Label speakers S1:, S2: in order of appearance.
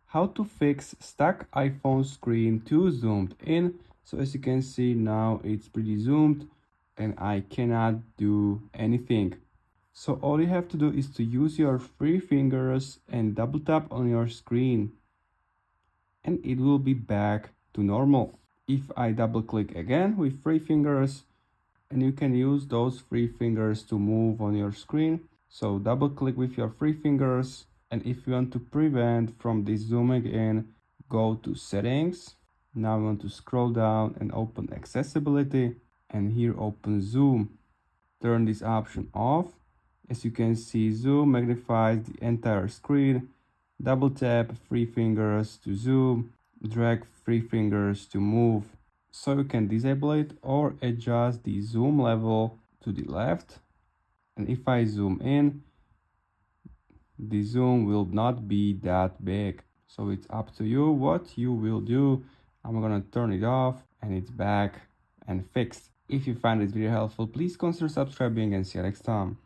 S1: how to fix stuck iPhone screen too zoomed in. So as you can see now it's pretty zoomed and I cannot do anything. So all you have to do is to use your three fingers and double tap on your screen and it will be back to normal. If I double click again with three fingers, and you can use those three fingers to move on your screen. So double click with your three fingers, and if you want to prevent from this zooming in, go to settings. Now I want to scroll down and open accessibility, and here open zoom. Turn this option off. As you can see, zoom magnifies the entire screen. Double tap three fingers to zoom, drag three fingers to move. So you can disable it or adjust the zoom level to the left. And if I zoom in, the zoom will not be that big. So it's up to you what you will do. I'm gonna turn it off and it's back and fixed. If you find this video helpful, please consider subscribing and see you next time.